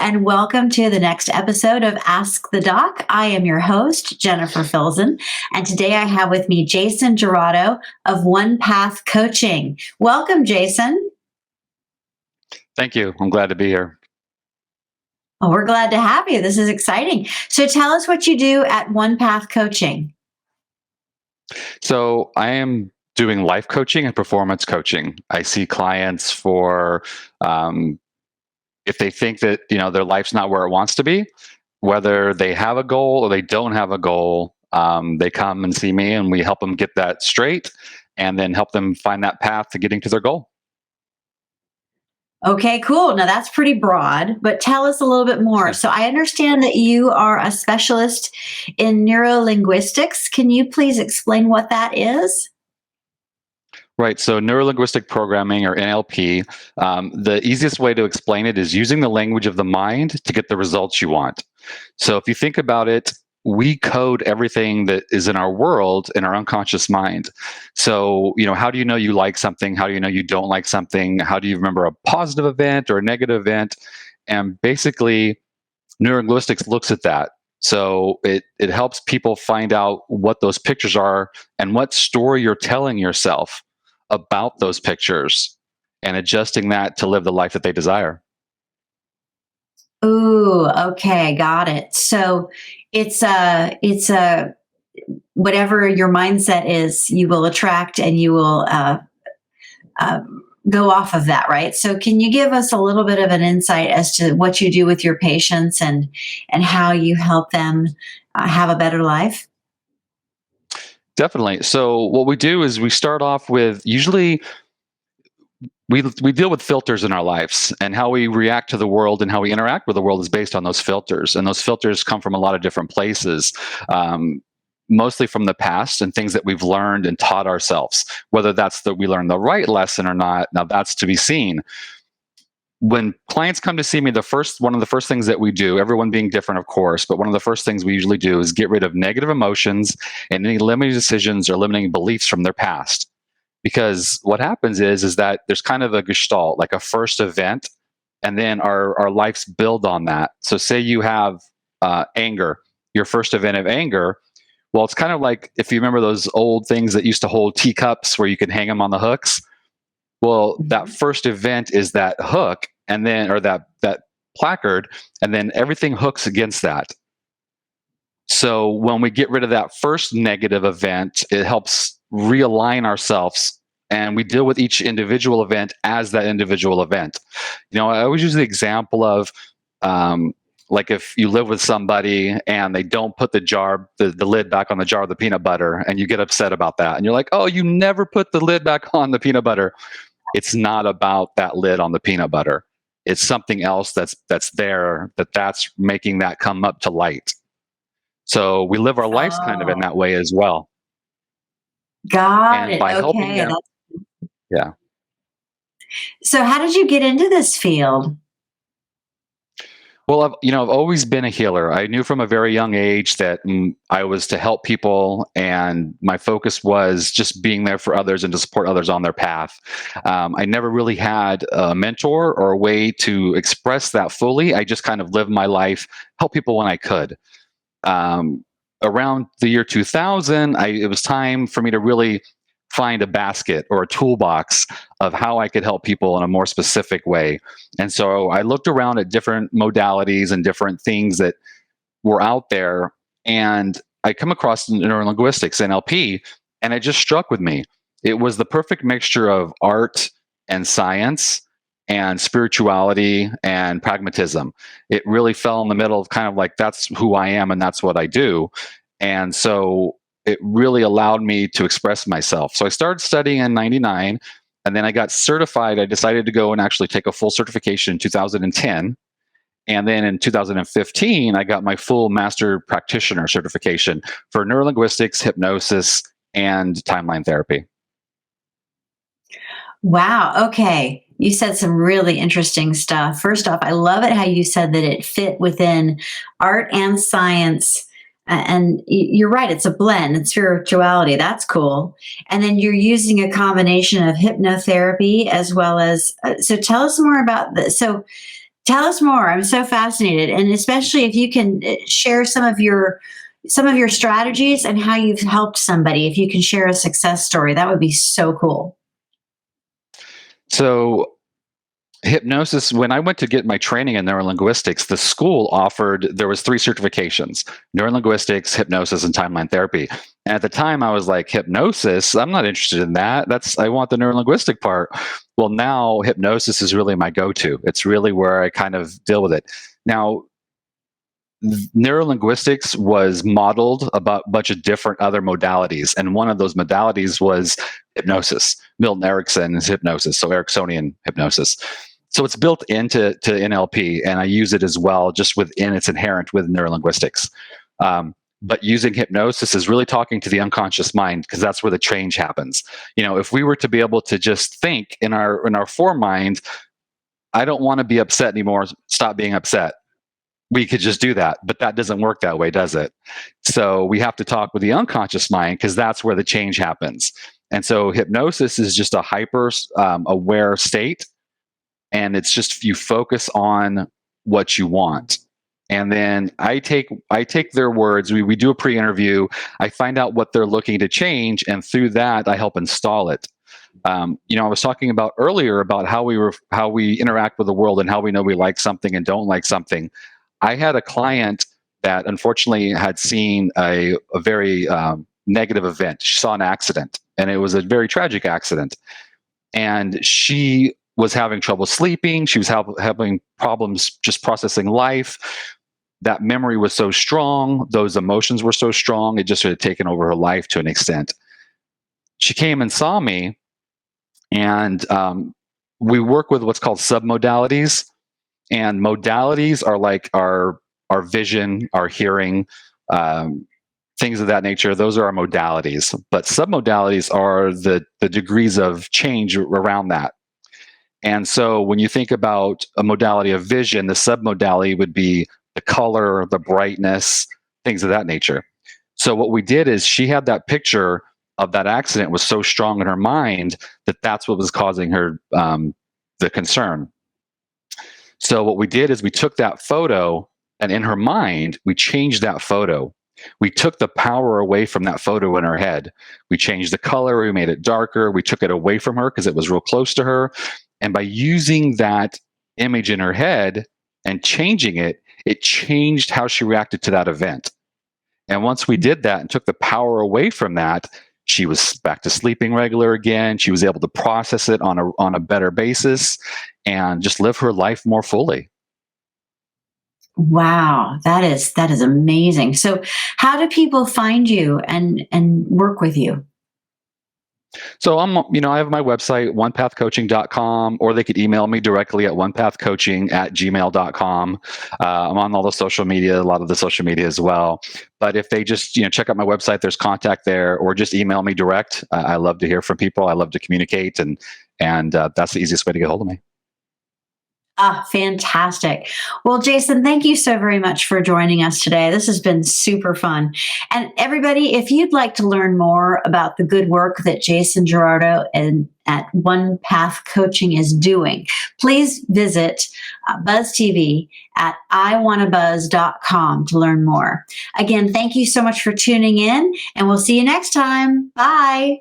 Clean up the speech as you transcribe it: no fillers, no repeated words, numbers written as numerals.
and welcome to the next episode of Ask the Doc. I am your host, Jennifer Filzen, and today I have with me Jason Jurado of One Path Coaching. Welcome, Jason. Thank you. I'm glad to be here. Oh, we're glad to have you. This is exciting. So tell us what you do at One Path Coaching. So I am doing life coaching and performance coaching. I see clients for if they think that their life's not where it wants to be, whether they have a goal or they don't have a goal, they come and see me, and we help them get that straight, and then help them find that path to getting to their goal. Okay, cool. Now that's pretty broad, but tell us a little bit more. So I understand that you are a specialist in neurolinguistics. Can you please explain what that is? Right. So neuro-linguistic programming, or NLP, the easiest way to explain it is using the language of the mind to get the results you want. So if you think about it, we code everything that is in our world in our unconscious mind. So, how do you know you like something? How do you know you don't like something? How do you remember a positive event or a negative event? And basically, neurolinguistics looks at that. So it helps people find out what those pictures are and what story you're telling yourself about those pictures, and adjusting that to live the life that they desire. Ooh, okay, got it. So it's a whatever your mindset is, you will attract, and you will uh, go off of that, right? So can you give us a little bit of an insight as to what you do with your patients and how you help them have a better life? Definitely. So what we do is we start off with, usually we deal with filters in our lives, and how we react to the world and how we interact with the world is based on those filters. And those filters come from a lot of different places, mostly from the past and things that we've learned and taught ourselves. Whether that's that we learned the right lesson or not, now that's to be seen. When clients come to see me, one of the first things that we do, everyone being different, of course, but one of the first things we usually do is get rid of negative emotions and any limiting decisions or limiting beliefs from their past. Because what happens is that there's kind of a gestalt, like a first event, and then our lives build on that. So say you have anger, your first event of anger. Well, it's kind of like, if you remember those old things that used to hold teacups where you could hang them on the hooks. Well, that first event is that hook, and then, or that placard, and then everything hooks against that. So when we get rid of that first negative event, it helps realign ourselves, and we deal with each individual event as that individual event. I always use the example of, like, if you live with somebody and they don't put the lid back on the jar of the peanut butter, and you get upset about that, and you're like, oh, you never put the lid back on the peanut butter. It's not about that lid on the peanut butter. It's something else that's there, that's making that come up to light. So we live our lives kind of in that way as well. Got And it. by helping Okay. them, yeah. So how did you get into this field? Well, I've always been a healer. I knew from a very young age that I was to help people, and my focus was just being there for others and to support others on their path. I never really had a mentor or a way to express that fully. I just kind of lived my life, help people when I could. Around the year 2000, it was time for me to really find a basket or a toolbox of how I could help people in a more specific way. And so I looked around at different modalities and different things that were out there, and I come across neurolinguistics, NLP, and it just struck with me. It was the perfect mixture of art and science and spirituality and pragmatism. It really fell in the middle of kind of like, that's who I am and that's what I do. And so it really allowed me to express myself. So I started studying in 99, and then I got certified. I decided to go and actually take a full certification in 2010. And then in 2015, I got my full master practitioner certification for neurolinguistics, hypnosis, and timeline therapy. Wow. Okay. You said some really interesting stuff. First off, I love it how you said that it fit within art and science. And you're right, it's a blend. It's spirituality. That's cool. And then you're using a combination of hypnotherapy as well as. So tell us more about this. So Tell us more. I'm so fascinated, and especially if you can share some of your strategies and how you've helped somebody. If you can share a success story, that would be so cool. So hypnosis, when I went to get my training in neurolinguistics, the school offered, there was three certifications: neurolinguistics, hypnosis, and timeline therapy. And at the time I was like, hypnosis, I'm not interested in that. I want the neurolinguistic part. Well, now hypnosis is really my go-to. It's really where I kind of deal with it. Now, neurolinguistics was modeled about a bunch of different other modalities, and one of those modalities was hypnosis. Milton Erickson's hypnosis, so Ericksonian hypnosis. So it's built into NLP, and I use it as well, just within it's inherent with neurolinguistics. But using hypnosis is really talking to the unconscious mind, because that's where the change happens. If we were to be able to just think in our foremind, I don't want to be upset anymore, stop being upset. We could just do that, but that doesn't work that way, does it? So we have to talk with the unconscious mind, because that's where the change happens. And so hypnosis is just a hyper aware state, and it's just you focus on what you want. And then I take their words. We do a pre-interview. I find out what they're looking to change, and through that, I help install it. I was talking about earlier about how we interact with the world and how we know we like something and don't like something. I had a client that unfortunately had seen a very negative event. She saw an accident, and it was a very tragic accident. And she was having trouble sleeping. She was having problems just processing life. That memory was so strong. Those emotions were so strong. It just had taken over her life to an extent. She came and saw me, and we work with what's called submodalities. And modalities are like our vision, our hearing, things of that nature. Those are our modalities. But submodalities are the degrees of change around that. And so when you think about a modality of vision, the submodality would be the color, the brightness, things of that nature. So what we did is she had that picture of that accident was so strong in her mind that that's what was causing her the concern. So what we did is we took that photo, and in her mind, we changed that photo. We took the power away from that photo in her head. We changed the color. We made it darker. We took it away from her because it was real close to her. And by using that image in her head and changing it, it changed how she reacted to that event. And once we did that and took the power away from that, she was back to sleeping regular again. She was able to process it on a better basis and just live her life more fully. Wow, that is amazing. So, how do people find you and work with you? So I have my website, onepathcoaching.com, or they could email me directly at onepathcoaching@gmail.com. I'm on all the social media, a lot of the social media as well. But if they just, check out my website, there's contact there, or just email me direct. I love to hear from people. I love to communicate, and that's the easiest way to get hold of me. Ah, fantastic. Well, Jason, thank you so very much for joining us today. This has been super fun. And everybody, if you'd like to learn more about the good work that Jason Jurado and at One Path Coaching is doing, please visit Buzz TV at iwannabuzz.com to learn more. Again, thank you so much for tuning in, and we'll see you next time. Bye.